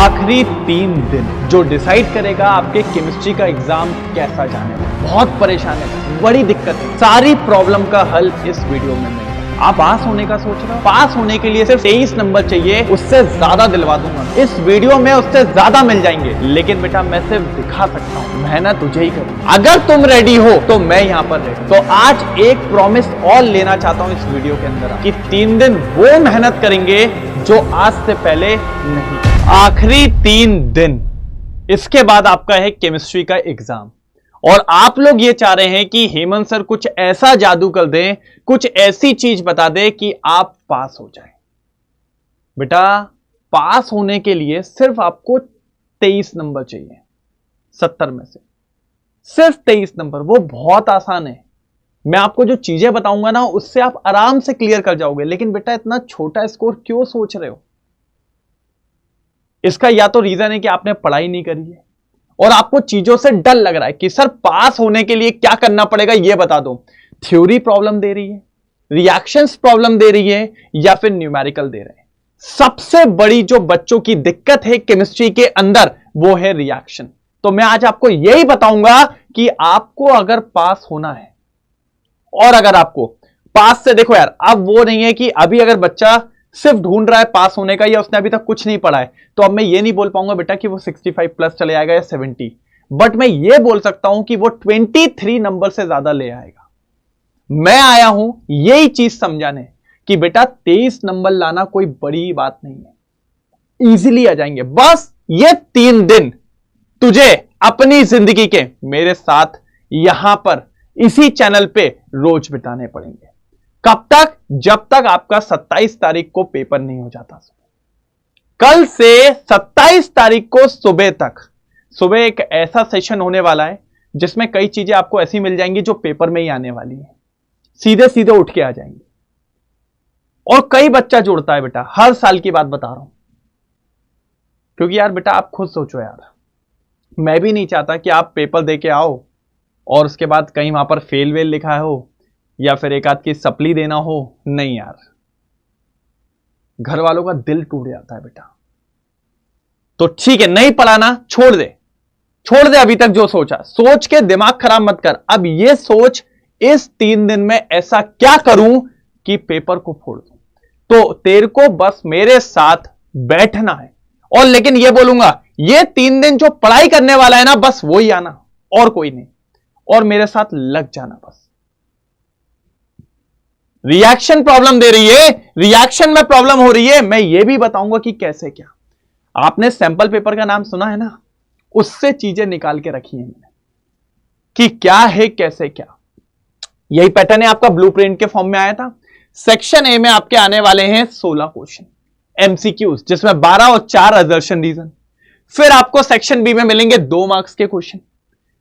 आखिरी 3 दिन जो डिसाइड करेगा आपके केमिस्ट्री का एग्जाम कैसा जाने वाला। बहुत परेशान है, बड़ी दिक्कत है, सारी प्रॉब्लम का हल इस वीडियो में मिलेगा। आप पास होने का सोच रहे हो, पास होने के लिए सिर्फ 23 नंबर चाहिए, उससे ज्यादा दिलवा दूंगा इस वीडियो में, उससे ज्यादा मिल जाएंगे। लेकिन बेटा मैं सिर्फ दिखा सकता हूँ, मेहनत तुझे ही करनी। अगर तुम रेडी हो तो मैं यहाँ पर रेडी। तो आज एक प्रॉमिस और लेना चाहता हूँ इस वीडियो के अंदर कि 3 दिन वो मेहनत करेंगे जो आज से पहले नहीं। आखिरी 3 दिन, इसके बाद आपका है केमिस्ट्री का एग्जाम। और आप लोग ये चाह रहे हैं कि हेमंत सर कुछ ऐसा जादू कर दें, कुछ ऐसी चीज बता दें कि आप पास हो जाएं। बेटा पास होने के लिए सिर्फ आपको 23 नंबर चाहिए 70 में से, सिर्फ 23 नंबर। वो बहुत आसान है, मैं आपको जो चीजें बताऊंगा ना उससे आप आराम से क्लियर कर जाओगे। लेकिन बेटा इतना छोटा स्कोर क्यों सोच रहे हो? इसका या तो रीजन है कि आपने पढ़ाई नहीं करी है और आपको चीजों से डर लग रहा है कि सर पास होने के लिए क्या करना पड़ेगा ये बता दो। थ्योरी प्रॉब्लम दे रही है, रिएक्शंस प्रॉब्लम दे रही है, या फिर न्यूमेरिकल दे रहे हैं। सबसे बड़ी जो बच्चों की दिक्कत है केमिस्ट्री के अंदर वो है रिएक्शन। तो मैं आज आपको यही बताऊंगा कि आपको अगर पास होना है, और अगर आपको पास से देखो यार, अब वो नहीं है कि अभी अगर बच्चा सिर्फ ढूंढ रहा है पास होने का या उसने अभी तक कुछ नहीं पढ़ा है, तो अब मैं ये नहीं बोल पाऊंगा बेटा कि वो 65 प्लस चले आएगा या 70, बट मैं ये बोल सकता हूं कि वो 23 नंबर से ज्यादा ले आएगा। मैं आया हूं यही चीज समझाने कि बेटा 23 नंबर लाना कोई बड़ी बात नहीं है, इजीली आ जाएंगे। बस ये 3 दिन तुझे अपनी जिंदगी के मेरे साथ यहां पर इसी चैनल पे रोज बिताने पड़ेंगे। कब तक? जब तक आपका 27 तारीख को पेपर नहीं हो जाता। कल से 27 तारीख को सुबह तक, सुबह एक ऐसा सेशन होने वाला है जिसमें कई चीजें आपको ऐसी मिल जाएंगी जो पेपर में ही आने वाली है, सीधे सीधे उठ के आ जाएंगी। और कई बच्चा जुड़ता है बेटा, हर साल की बात बता रहा हूं, क्योंकि यार बेटा आप खुद सोचो यार, मैं भी नहीं चाहता कि आप पेपर दे के आओ और उसके बाद कहीं वहां पर फेल वेल लिखा हो या फिर एक आध की सप्ली देना हो। नहीं यार, घर वालों का दिल टूट जाता है बेटा। तो ठीक है, नहीं पढ़ाना, छोड़ दे, छोड़ दे। अभी तक जो सोचा, सोच के दिमाग खराब मत कर। अब ये सोच इस 3 दिन में ऐसा क्या करूं कि पेपर को फोड़ दूं। तो तेरे को बस मेरे साथ बैठना है, और लेकिन ये बोलूंगा ये 3 दिन जो पढ़ाई करने वाला है ना, बस वो ही आना और कोई नहीं, और मेरे साथ लग जाना बस। रिएक्शन प्रॉब्लम दे रही है, रिएक्शन में प्रॉब्लम हो रही है, मैं ये भी बताऊंगा कि कैसे क्या। आपने सैंपल पेपर का नाम सुना है ना, उससे चीजें निकाल के रखी है मैंने कि क्या है कैसे क्या। यही पैटर्न है आपका ब्लूप्रिंट के फॉर्म में आया था। सेक्शन ए में आपके आने वाले हैं 16 क्वेश्चन एमसीक्यूज, जिसमें 12 और 4 असर्शन रीजन। फिर आपको सेक्शन बी में मिलेंगे 2 मार्क्स के क्वेश्चन,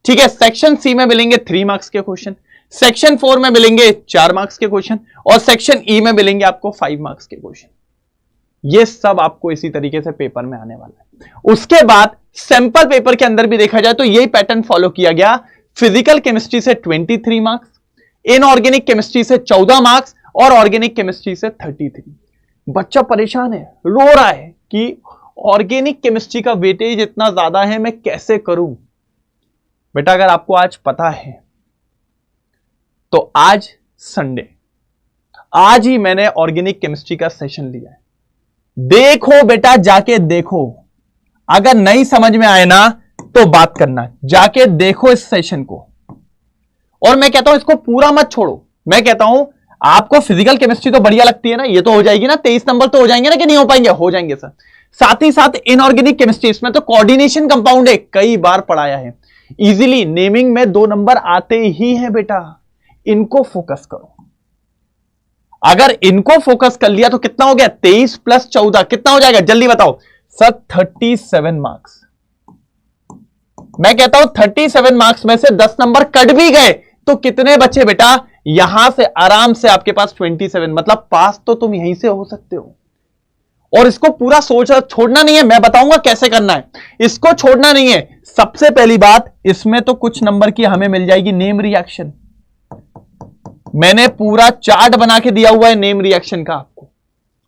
ठीक है। सेक्शन सी में मिलेंगे 3 मार्क्स के क्वेश्चन, सेक्शन 4 में मिलेंगे 4 मार्क्स के क्वेश्चन, और सेक्शन ई में मिलेंगे आपको 5 मार्क्स के क्वेश्चन। ये सब आपको इसी तरीके से पेपर में आने वाला है। उसके बाद सैंपल पेपर के अंदर भी देखा जाए तो यही पैटर्न फॉलो किया गया। फिजिकल केमिस्ट्री से 23 मार्क्स, इनऑर्गेनिक केमिस्ट्री से 14 मार्क्स, और ऑर्गेनिक केमिस्ट्री से 33। बच्चा परेशान है, रो रहा है कि ऑर्गेनिक केमिस्ट्री का वेटेज इतना ज्यादा है, मैं कैसे करूं। बेटा अगर आपको आज पता है तो आज संडे, आज ही मैंने ऑर्गेनिक केमिस्ट्री का सेशन लिया है। देखो बेटा, जाके देखो, अगर नहीं समझ में आए ना तो बात करना, जाके देखो इस सेशन को। और मैं कहता हूं इसको पूरा मत छोड़ो। मैं कहता हूं आपको फिजिकल केमिस्ट्री तो बढ़िया लगती है ना, ये तो हो जाएगी ना, 23 नंबर तो हो जाएंगे ना, कि नहीं हो पाएंगे? हो जाएंगे सर। साथ ही साथ इनऑर्गेनिक केमिस्ट्री, इसमें तो कोऑर्डिनेशन कंपाउंड है, कई बार पढ़ाया है, इजीली नेमिंग में 2 नंबर आते ही हैं बेटा। इनको फोकस करो। अगर इनको फोकस कर लिया तो कितना हो गया? 23 + 14 कितना हो जाएगा? जल्दी बताओ सर। 37 मार्क्स। मैं कहता हूं 37 मार्क्स में से 10 नंबर कट भी गए तो कितने बचे बेटा? यहां से आराम से आपके पास 27, मतलब पास तो तुम यहीं से हो सकते हो। और इसको पूरा सोच छोड़ना नहीं है, मैं बताऊंगा कैसे करना है। इसको छोड़ना नहीं है। सबसे पहली बात, इसमें तो कुछ नंबर की हमें मिल जाएगी नेम रिएक्शन। मैंने पूरा चार्ट बना के दिया हुआ है नेम रिएक्शन का आपको,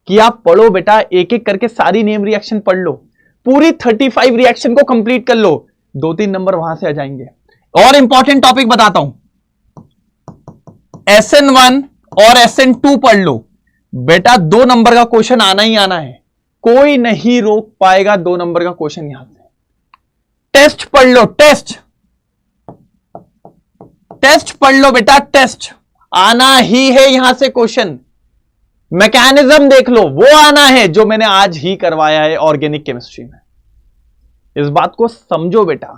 कि आप पढ़ो बेटा, एक एक करके सारी नेम रिएक्शन पढ़ लो। पूरी 35 रिएक्शन को कंप्लीट कर लो, 2-3 नंबर वहां से आ जाएंगे। और इंपॉर्टेंट टॉपिक बताता हूं, SN1 और SN2 पढ़ लो बेटा, 2 नंबर का क्वेश्चन आना ही आना है, कोई नहीं रोक पाएगा 2 नंबर का क्वेश्चन यहां से। टेस्ट पढ़ लो, टेस्ट पढ़ लो बेटा, टेस्ट आना ही है यहां से क्वेश्चन। मैकेनिज्म देख लो, वो आना है जो मैंने आज ही करवाया है ऑर्गेनिक केमिस्ट्री में। इस बात को समझो बेटा,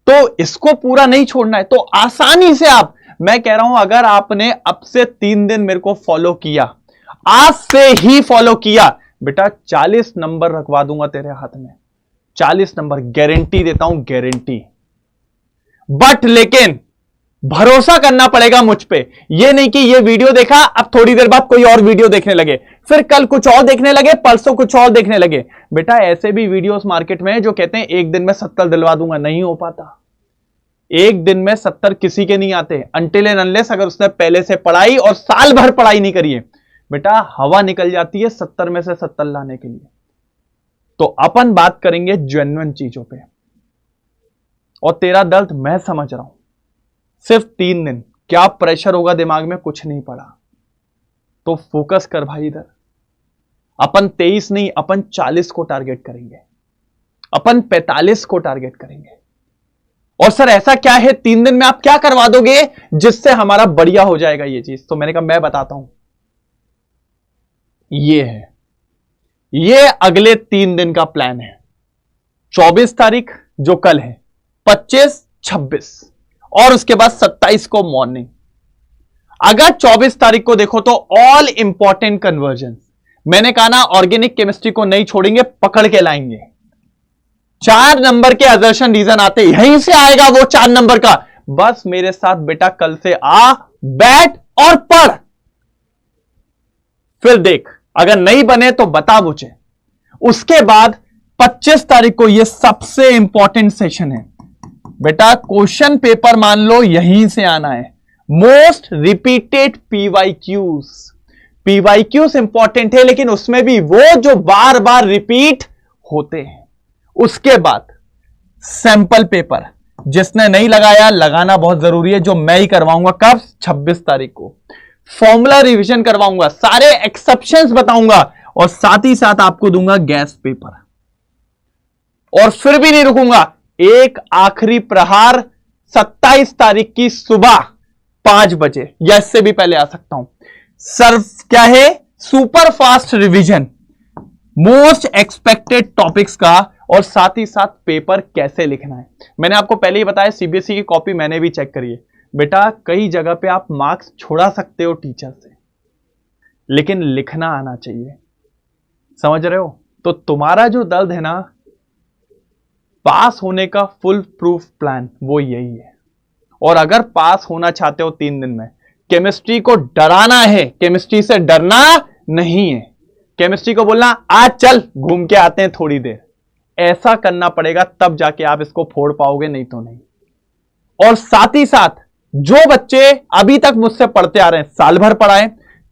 तो इसको पूरा नहीं छोड़ना है। तो आसानी से आप, मैं कह रहा हूं अगर आपने अब से 3 दिन मेरे को फॉलो किया, आज से ही फॉलो किया बेटा, 40 नंबर रखवा दूंगा तेरे हाथ में, 40 नंबर गारंटी देता हूं, गारंटी। बट लेकिन भरोसा करना पड़ेगा मुझ पे। ये नहीं कि ये वीडियो देखा, अब थोड़ी देर बाद कोई और वीडियो देखने लगे, फिर कल कुछ और देखने लगे, परसों कुछ और देखने लगे। बेटा ऐसे भी वीडियोस मार्केट में जो कहते हैं एक दिन में 70 दिलवा दूंगा, नहीं हो पाता। एक दिन में 70 किसी के नहीं आते, अनटिल एंड अनलेस अगर उसने पहले से पढ़ाई और साल भर पढ़ाई नहीं करी है। बेटा हवा निकल जाती है 70 में से 70 लाने के लिए। तो अपन बात करेंगे जेन्युइन चीजों पे, और तेरा दर्द मैं समझ रहा हूं। सिर्फ 3 दिन, क्या प्रेशर होगा दिमाग में, कुछ नहीं पड़ा, तो फोकस कर भाई इधर। अपन 23 नहीं, अपन 40 को टारगेट करेंगे, अपन 45 को टारगेट करेंगे। और सर ऐसा क्या है 3 दिन में आप क्या करवा दोगे जिससे हमारा बढ़िया हो जाएगा ये चीज? तो मैंने कहा मैं बताता हूं, ये है, ये अगले 3 दिन का प्लान है। 24 तारीख जो कल है, 25, 26 और उसके बाद 27 को मॉर्निंग। अगर 24 तारीख को देखो तो ऑल इंपॉर्टेंट कन्वर्जन, मैंने कहा ना ऑर्गेनिक केमिस्ट्री को नहीं छोड़ेंगे, पकड़ के लाएंगे। 4 नंबर के असर्शन रीजन आते, यहीं से आएगा वो 4 नंबर का। बस मेरे साथ बेटा कल से आ, बैठ और पढ़, फिर देख, अगर नहीं बने तो बता मुझे। उसके बाद 25 तारीख को ये सबसे इंपॉर्टेंट सेशन है बेटा। क्वेश्चन पेपर मान लो यहीं से आना है, मोस्ट रिपीटेड पीवाईक्यूज इंपॉर्टेंट है, लेकिन उसमें भी वो जो बार बार रिपीट होते हैं। उसके बाद सैंपल पेपर, जिसने नहीं लगाया लगाना बहुत जरूरी है, जो मैं ही करवाऊंगा। कब? 26 तारीख को। फॉर्मूला रिवीजन करवाऊंगा, सारे एक्सेप्शंस बताऊंगा, और साथ ही साथ आपको दूंगा गैस पेपर। और फिर भी नहीं रुकूंगा, एक आखिरी प्रहार 27 तारीख की सुबह 5 बजे, या इससे भी पहले आ सकता हूं। सर्व क्या है? Super fast revision, most expected topics का, और साथ ही साथ पेपर कैसे लिखना है। मैंने आपको पहले ही बताया, सीबीएसई की कॉपी मैंने भी चेक करी है बेटा। कई जगह पे आप मार्क्स छुड़ा सकते हो टीचर से, लेकिन लिखना आना चाहिए, समझ रहे हो? तो तुम्हारा जो दर्द है ना, पास होने का फुल प्रूफ प्लान वो यही है। और अगर पास होना चाहते हो 3 दिन में, केमिस्ट्री को डराना है, केमिस्ट्री से डरना नहीं है। केमिस्ट्री को बोलना आज चल घूम के आते हैं थोड़ी देर, ऐसा करना पड़ेगा, तब जाके आप इसको फोड़ पाओगे, नहीं तो नहीं। और साथ ही साथ जो बच्चे अभी तक मुझसे पढ़ते आ रहे हैं, साल भर पढ़ाए,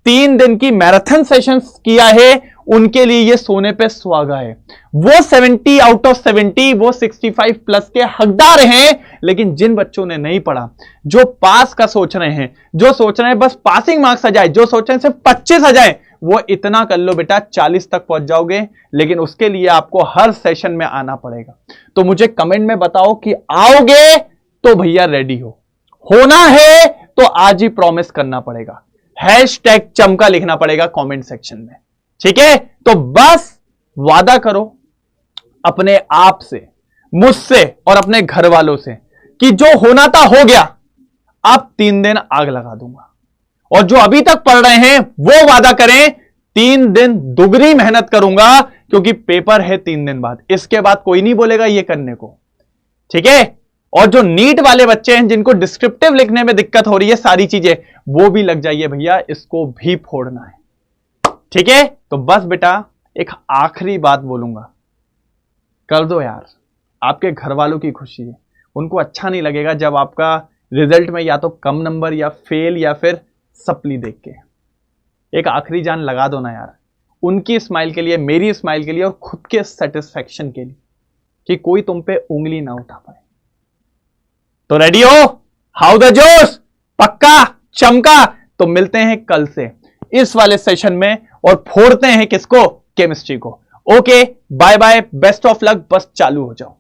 3 दिन की मैराथन सेशंस किया है, उनके लिए ये सोने पे सुहागा है। वो 70 आउट ऑफ 70, वो 65 प्लस के हकदार हैं। लेकिन जिन बच्चों ने नहीं पढ़ा, जो पास का सोच रहे हैं, जो सोच रहे हैं बस पासिंग मार्क्स आ जाए, जो सोच रहे हैं सिर्फ 25 आ जाए, वो इतना कर लो बेटा, 40 तक पहुंच जाओगे। लेकिन उसके लिए आपको हर सेशन में आना पड़ेगा। तो मुझे कमेंट में बताओ कि आओगे तो भैया रेडी हो, होना है तो आज ही प्रॉमिस करना पड़ेगा, हैशटैग चमका लिखना पड़ेगा कमेंट सेक्शन में, ठीक है? तो बस वादा करो अपने आप से, मुझसे और अपने घर वालों से कि जो होना था हो गया, अब 3 दिन आग लगा दूंगा। और जो अभी तक पढ़ रहे हैं वो वादा करें 3 दिन दुगनी मेहनत करूंगा, क्योंकि पेपर है 3 दिन बाद। इसके बाद कोई नहीं बोलेगा ये करने को, ठीक है? और जो नीट वाले बच्चे हैं, जिनको डिस्क्रिप्टिव लिखने में दिक्कत हो रही है, सारी चीजें, वो भी लग जाइए भैया, इसको भी फोड़ना है, ठीक है? तो बस बेटा एक आखिरी बात बोलूंगा, कर दो यार, आपके घर वालों की खुशी है। उनको अच्छा नहीं लगेगा जब आपका रिजल्ट में या तो कम नंबर या फेल या फिर सप्ली देख के। एक आखिरी जान लगा दो ना यार। उनकी स्माइल के लिए, मेरी स्माइल के लिए और खुद के सेटिस्फैक्शन के लिए, कि कोई तुम पे उंगली ना उठा पाए। तो रेडी हो? हाउ द जोश? पक्का? चमका? तो मिलते हैं कल से इस वाले सेशन में और फोड़ते हैं किसको? केमिस्ट्री को। Okay, bye bye, best of luck, बस चालू हो जाओ।